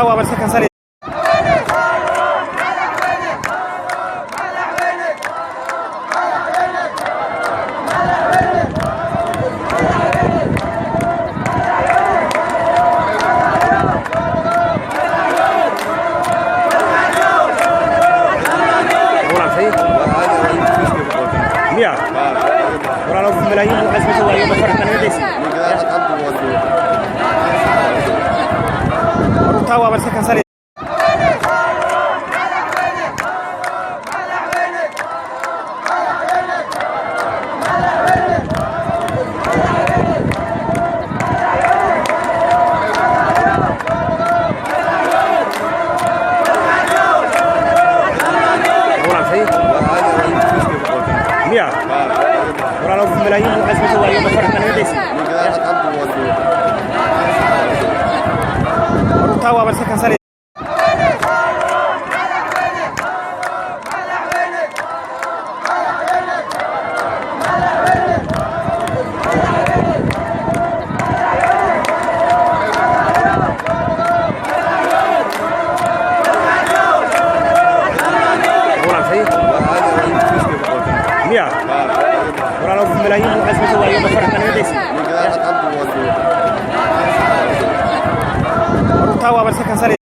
estaba a ver si alcanza. Mira, ahora los ملايين وحسب سوالي بفرق من يديس. estaba a ver si alcanza. Mira, ahora los ملايين وحسب سوالي بفرق من يديس. estaba a ver si alcanza. Mira, ahora los ملايين وحسب سوالي بفرق من يديس. estaba a ver si alcanza.